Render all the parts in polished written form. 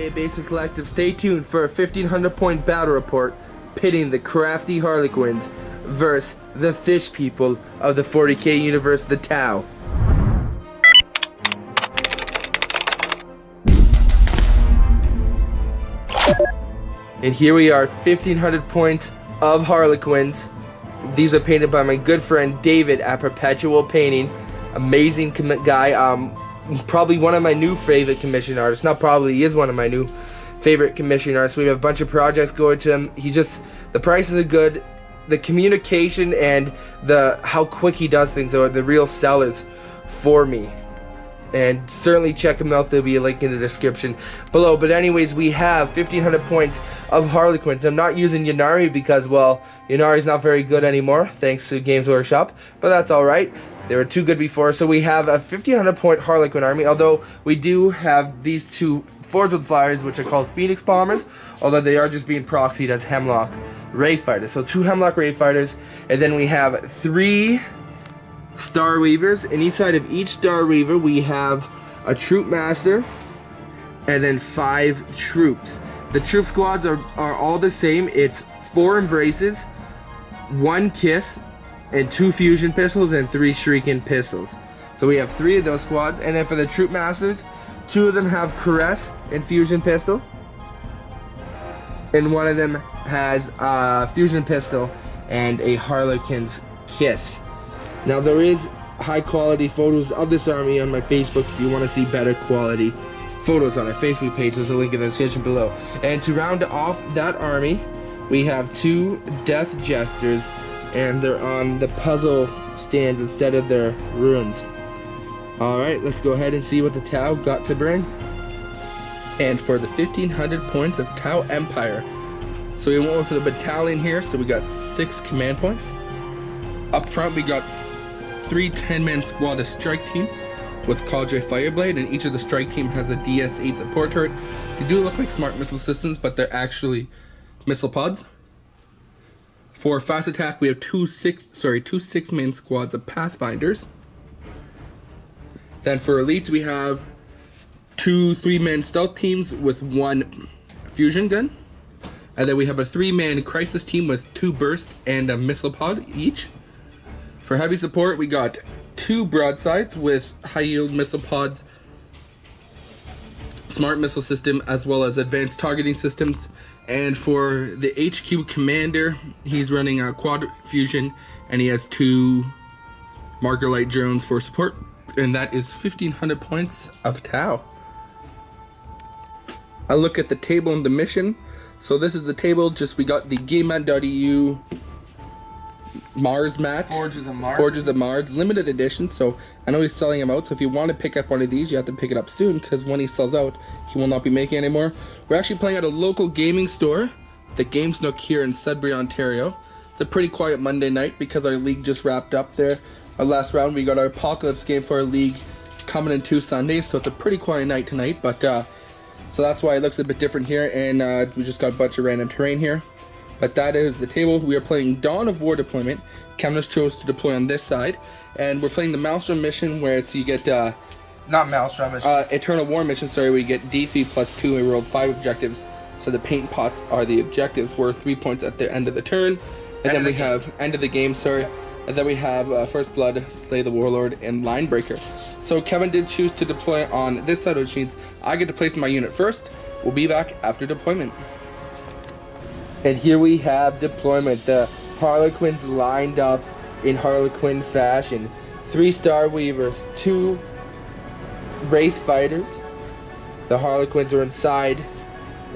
Hey Basement Collective, stay tuned for a 1500 point battle report pitting the crafty Harlequins versus the fish people of the 40k universe, the Tau. And here we are, 1500 points of Harlequins. These are painted by my good friend David at Perpetual Painting. Amazing guy. Probably one of my new favorite commission artists. Not probably, he is one of my new favorite commission artists. We have a bunch of projects going to him. The prices are good. The communication and how quick he does things are the real sellers for me. And certainly check him out. There'll be a link in the description below. But anyways, we have 1500 points of Harlequins. I'm not using Yanari because, well, Yanari's not very good anymore, thanks to Games Workshop. But that's alright. They were too good before. So we have a 1500 point Harlequin army. Although we do have these two Forged with Flyers, which are called Phoenix Bombers. Although they are just being proxied as Hemlock Ray Fighters. So 2 Hemlock Ray Fighters. And then we have 3 Star Weavers. And each side of each Star Weaver we have a Troop Master and then 5 troops. The troop squads are all the same. It's 4 Embraces, 1 Kiss, and 2 Fusion Pistols and 3 Shrieking Pistols. So we have 3 of those squads. And then for the Troop Masters, 2 of them have Caress and Fusion Pistol, and 1 of them has a Fusion Pistol and a Harlequin's Kiss. Now there is high quality photos of this army on my Facebook if you want to see better quality photos on our Facebook page. There's a link in the description below. And to round off that army, we have 2 Death Jesters, and they're on the puzzle stands instead of their runes. Alright, let's go ahead and see what the Tau got to bring. And for the 1500 points of Tau Empire, so we went for the battalion here, so we got 6 command points. Up front we got 3 10-man squad of strike team with Cadre Fireblade, and each of the strike team has a DS-8 support turret. They do look like smart missile systems, but they're actually missile pods. For fast attack, we have 2 6-man squads of Pathfinders. Then for elites, we have 2 3-man stealth teams with 1 fusion gun. And then we have a 3-man crisis team with 2 burst and a missile pod each. For heavy support, we got 2 broadsides with high yield missile pods, smart missile system, as well as advanced targeting systems. And for the HQ commander, he's running a quad fusion, and he has 2 marker light drones for support. And that is 1500 points of Tau. I look at the table and the mission. So this is the table. We got the GameMat.eu Mars mat. Forges of Mars, limited edition. So I know he's selling them out. So if you want to pick up one of these, you have to pick it up soon, because when he sells out, he will not be making anymore. We're actually playing at a local gaming store, the Game Snook here in Sudbury, Ontario. It's a pretty quiet Monday night because our league just wrapped up there. Our last round, we got our Apocalypse game for our league coming in 2 Sundays, so it's a pretty quiet night tonight. But so that's why it looks a bit different here, and we just got a bunch of random terrain here. But that is the table. We are playing Dawn of War deployment. Kevin has chose to deploy on this side, and we're playing the Maelstrom mission, where you get not Maelstrom, it's Eternal War mission. Sorry, we get D3 +2. We rolled 5 objectives, so the paint pots are the objectives, worth 3 points at the end of the turn. And then we have end of the game. Sorry. And then we have First Blood, Slay the Warlord, and Line Breaker. So Kevin did choose to deploy on this side, which means I get to place my unit first. We'll be back after deployment. And here we have deployment. The Harlequins lined up in Harlequin fashion. 3 Star Weavers, 2 Wraith Fighters. The Harlequins are inside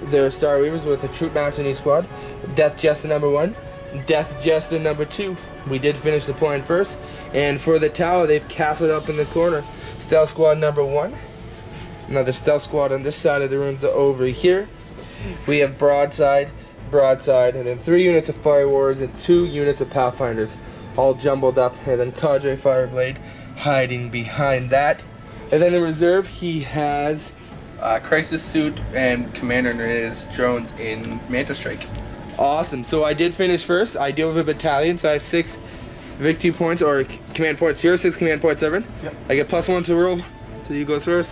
their Star Weavers with a Troop Master in each squad. Death Jester number 1, Death Jester number 2. We did finish deploying first. And for the Tower, they've castled up in the corner. Stealth Squad number 1. Another Stealth Squad on this side of the rooms over here. We have broadside, and then 3 units of Fire Warriors and 2 units of Pathfinders, all jumbled up. And then Cadre Fireblade hiding behind that. And then in reserve, he has Crisis Suit and Commander and his drones in Manta Strike. Awesome. So I did finish first. I deal with a battalion, so I have 6 victory points or command points. Here are 6 command points, Irvin. Yep. I get +1 to roll, so you go first.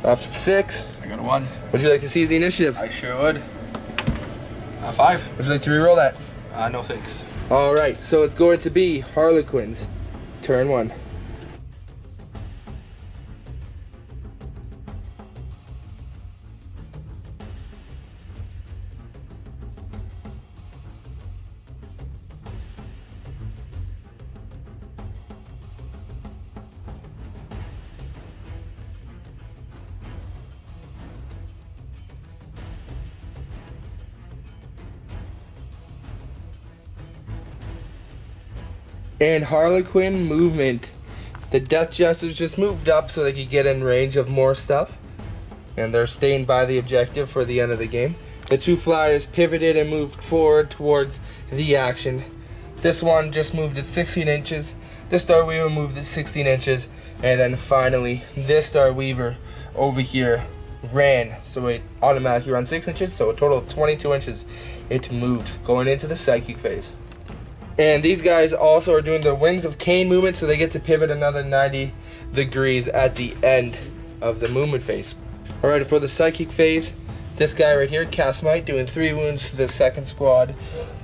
6. I got a 1. Would you like to seize the initiative? I sure would. 5. Would you like to reroll that? No thanks. Alright, so it's going to be Harlequins. Turn 1. And Harlequin movement. The Death Jesters just moved up so they could get in range of more stuff. And they're staying by the objective for the end of the game. The 2 flyers pivoted and moved forward towards the action. This one just moved at 16 inches. This Star Weaver moved at 16 inches. And then finally, this Star Weaver over here ran. So it automatically ran 6 inches. So a total of 22 inches it moved going into the psychic phase. And these guys also are doing the Wings of Cain movement, so they get to pivot another 90 degrees at the end of the movement phase. Alright, for the psychic phase, this guy right here, Cast Might, doing 3 wounds to the second squad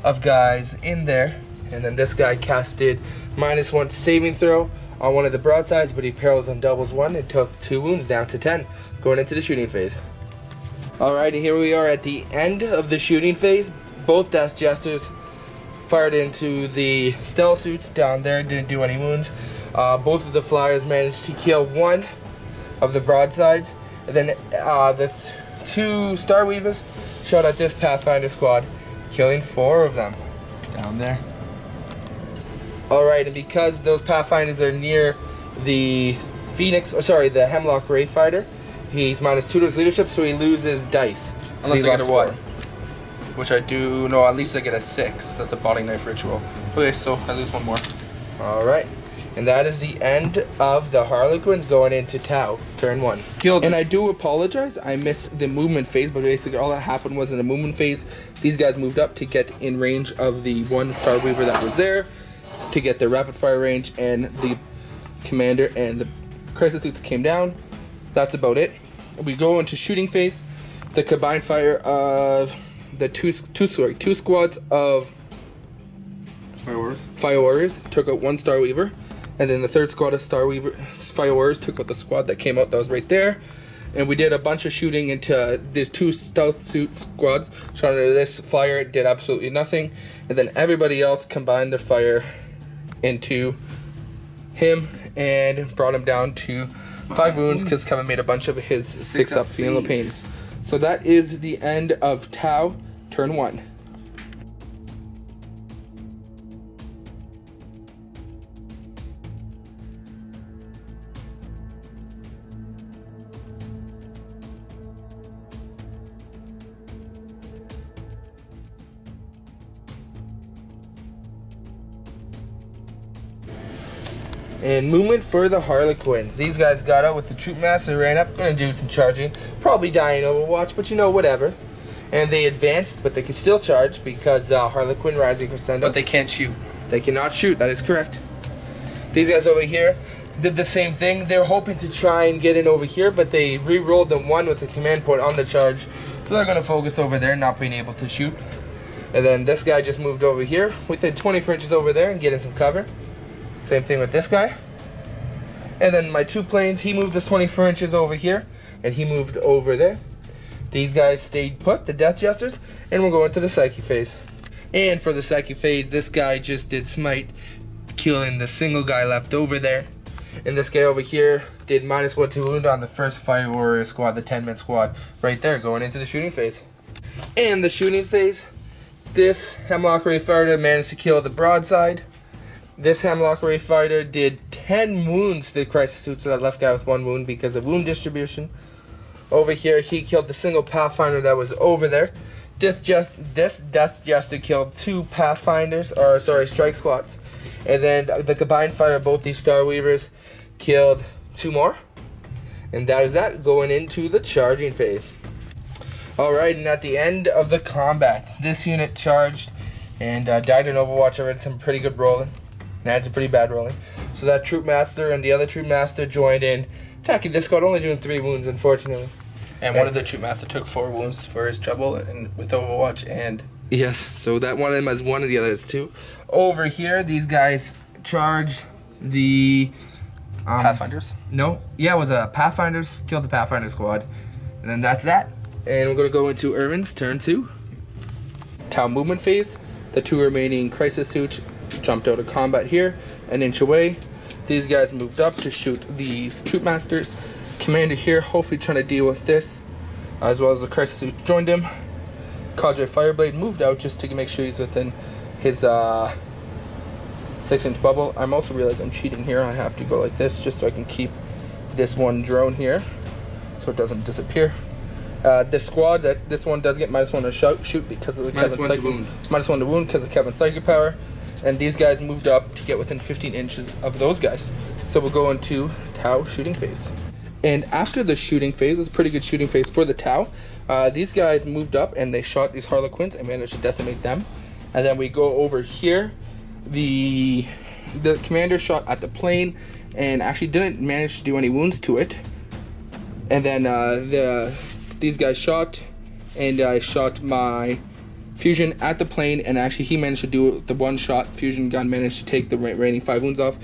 of guys in there. And then this guy casted -1 saving throw on one of the broadsides, but he parries on doubles 1 and took 2 wounds down to 10, going into the shooting phase. Alright, and here we are at the end of the shooting phase. Both Death Jesters fired into the stealth suits down there, didn't do any wounds. Both of the flyers managed to kill 1 of the broadsides, and then the 2 Star Weavers shot at this Pathfinder squad, killing 4 of them down there. Alright, and because those Pathfinders are near the the Hemlock Wraith Fighter, he's -2 to his leadership, so he loses dice. Unless So I he get a lost 1. Which I do, no, at least I get a 6. That's a body knife ritual. Okay, so I lose 1 more. Alright, and that is the end of the Harlequins going into Tau, turn 1. Killed. And I do apologize, I missed the movement phase, but basically all that happened was in the movement phase, these guys moved up to get in range of the 1 Star Weaver that was there, to get their rapid fire range, and the commander and the crisis suits came down. That's about it. We go into shooting phase. The combined fire of the two squads of Fire Warriors took out 1 Star Weaver, and then the 3rd squad of Fire Warriors took out the squad that came out that was right there. And we did a bunch of shooting into these 2 stealth suit squads. Shot into this flyer, did absolutely nothing, and then everybody else combined their fire into him and brought him down to 5 wounds because Kevin made a bunch of his 6 up feeling the pains. So that is the end of Tau, turn 1. And movement for the Harlequins. These guys got out with the Troop Master, ran up, gonna do some charging. Probably dying Overwatch, but you know, whatever. And they advanced, but they can still charge because Harlequin Rising Crescendo. But they can't shoot. They cannot shoot, that is correct. These guys over here did the same thing. They're hoping to try and get in over here, but they re-rolled the 1 with the command point on the charge. So they're gonna focus over there, not being able to shoot. And then this guy just moved over here, within 24 inches over there and getting some cover. Same thing with this guy. And then my 2 planes, he moved this 24 inches over here, and he moved over there. These guys stayed put, the Death Jesters, and we're going to the Psychic phase. And for the Psychic phase, this guy just did Smite, killing the single guy left over there. And this guy over here did -1 to wound on the first Fire Warrior squad, the 10-man squad, right there, going into the shooting phase. And the shooting phase, this Hemlock Wraith Fighter managed to kill the broadside. This Hemlock Wraith Fighter did 10 wounds to the crisis suit, so that left guy with 1 wound because of wound distribution. Over here, he killed the single Pathfinder that was over there. This Death Jester killed 2 Pathfinders, or sorry, Strike Squads. And then the combined fire of both these Star Weavers killed 2 more. And that is that, going into the charging phase. Alright, and at the end of the combat, this unit charged and died in Overwatch. I read some pretty good rolling. And I had some pretty bad rolling. So that Troop Master and the other Troop Master joined in, attacking this squad, only doing 3 wounds, unfortunately. And one of the troop master took 4 wounds for his trouble and with Overwatch, and yes, so that one of them has 1 of the others 2. Over here, these guys charged the Pathfinders. No, yeah, it was a Pathfinders. Killed the Pathfinder squad, and then that's that. And we're gonna go into Irvin's turn 2. Tau movement phase. The 2 remaining crisis suits jumped out of combat here, an inch away. These guys moved up to shoot these troop masters. Commander here, hopefully trying to deal with this, as well as the crisis suit joined him. Cadre Fireblade moved out just to make sure he's within his 6-inch bubble. I'm also realizing I'm cheating here. I have to go like this just so I can keep this one drone here so it doesn't disappear. This squad, this one does get -1 to shoot because of the -1 to wound. -1 to wound because of Kevin's psychic power. And these guys moved up to get within 15 inches of those guys. So we'll go into Tau shooting phase. And after the shooting phase, it's a pretty good shooting phase for the Tau. These guys moved up and they shot these Harlequins and managed to decimate them. And then we go over here. The commander shot at the plane and actually didn't manage to do any wounds to it. And then these guys shot, and I shot my fusion at the plane, and actually he managed to do the 1-shot fusion gun, managed to take the remaining 5 wounds off.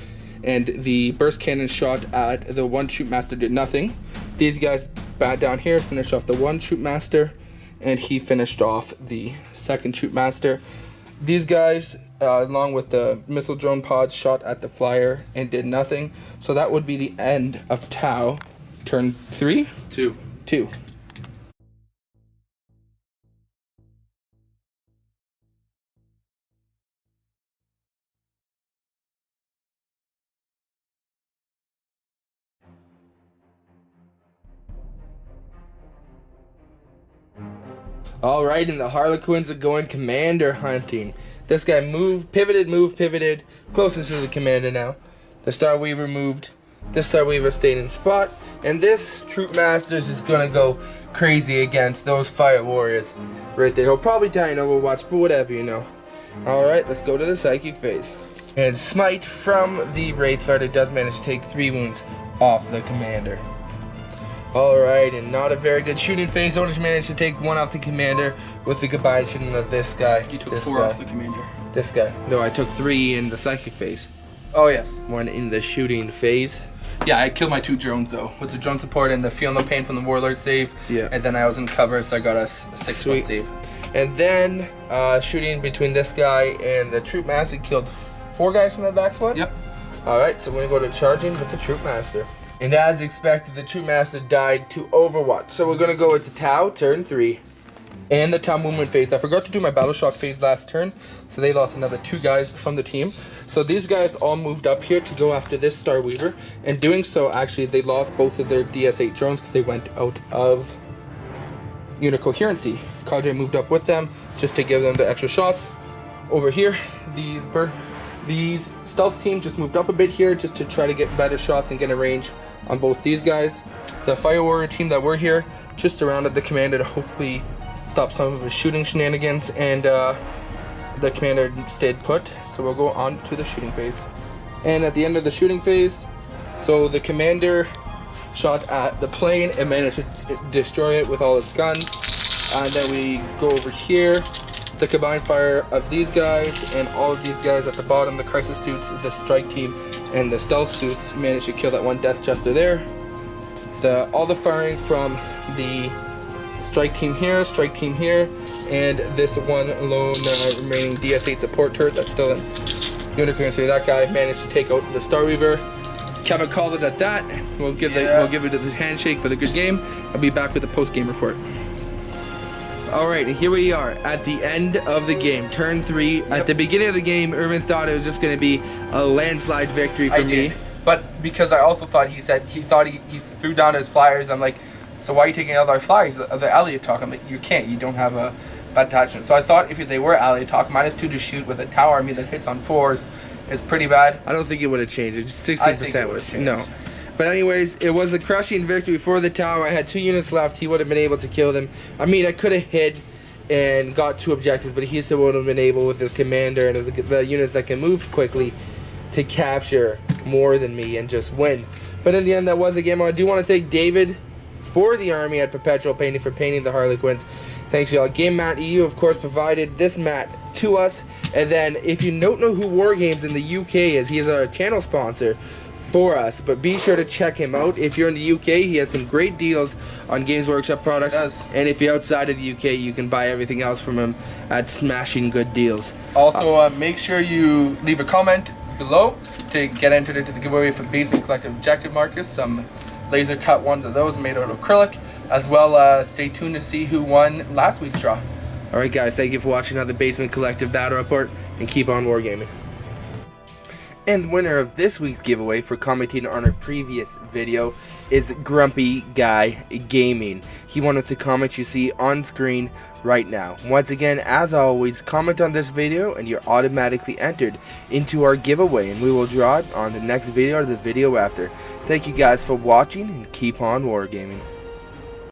And the burst cannon shot at the 1 troop master did nothing. These guys back down here finished off the 1 troop master, and he finished off the 2nd troop master. These guys, along with the missile drone pods, shot at the flyer and did nothing. So that would be the end of Tau. Turn 3? 2. 2. Alright, and the Harlequins are going commander hunting. This guy pivoted, closest to the commander now. The Star Weaver moved. This Star Weaver stayed in spot. And this Troop Masters is gonna go crazy against those Fire Warriors right there. He'll probably die in Overwatch, but whatever, you know. Alright, let's go to the Psychic phase. And Smite from the Wraithfighter does manage to take 3 wounds off the commander. Alright, and not a very good shooting phase. Only managed to take 1 off the commander with the combined shooting of this guy. You took 4 off the commander. This guy. No, I took 3 in the Psychic phase. Oh, yes. 1 in the shooting phase. Yeah, I killed my 2 drones though, with the drone support and the Feel No Pain from the Warlord save. Yeah. And then I was in cover, so I got a 6+ save. And then shooting between this guy and the Troop Master killed 4 guys from the back squad? Yep. Alright, so we're going to go to charging with the Troop Master. And as expected, the Troop Master died to Overwatch. So we're going to go into Tau, turn 3. And the Tau movement phase. I forgot to do my Battle Shock phase last turn, so they lost another 2 guys from the team. So these guys all moved up here to go after this Star Weaver. And doing so, actually, they lost both of their DS8 drones because they went out of unit coherency. Cadre moved up with them just to give them the extra shots. Over here, these stealth team just moved up a bit here just to try to get better shots and get a range on both these guys. The Fire Warrior team that were here just surrounded the commander to hopefully stop some of his shooting shenanigans, and the commander stayed put. So we'll go on to the shooting phase. And at the end of the shooting phase, so the commander shot at the plane and managed to destroy it with all its guns. And then we go over here. The combined fire of these guys and all of these guys at the bottom, the crisis suits, the strike team, and the stealth suits managed to kill that 1 Death Jester there. All the firing from the strike team here, and this 1 lone remaining DS8 support turret that's still in unit coherency. That guy managed to take out the Star Weaver. Kevin called it at that. We'll give it the handshake for the good game. I'll be back with the post game report. Alright, and here we are at the end of the game, turn 3. Yep. At the beginning of the game, Irvin thought it was just going to be a landslide victory for me. But because I also thought he threw down his flyers, I'm like, so why are you taking out our flyers? The Elliot talk. I'm like, you can't. You don't have a bad attachment. So I thought if they were Elliot talk, -2 to shoot with a Tau army that hits on 4s is pretty bad. I don't think it would have changed. 60% was no. But anyways, it was a crushing victory for the Tower. I had 2 units left. He would have been able to kill them. I mean, I could have hid and got 2 objectives, but he still would have been able, with his commander and the units that can move quickly, to capture more than me and just win. But in the end, that was the game. I do want to thank David for the army at Perpetual Painting for painting the Harlequins. Thanks y'all. Game Mat EU of course provided this mat to us. And then if you don't know who Wargames in the UK is, he is our channel sponsor for us, but be sure to check him out. If you're in the UK, he has some great deals on Games Workshop products. He does. And if you're outside of the UK, you can buy everything else from him at smashing good deals. Also, make sure you leave a comment below to get entered into the giveaway for Basement Collective Objective Markers, some laser cut ones of those made out of acrylic, as well stay tuned to see who won last week's draw. Alright guys, thank you for watching another Basement Collective Battle Report, and keep on wargaming. And the winner of this week's giveaway for commenting on our previous video is Grumpy Guy Gaming. He wanted the comment you see on screen right now. Once again, as always, comment on this video and you're automatically entered into our giveaway, and we will draw it on the next video or the video after. Thank you guys for watching, and keep on wargaming.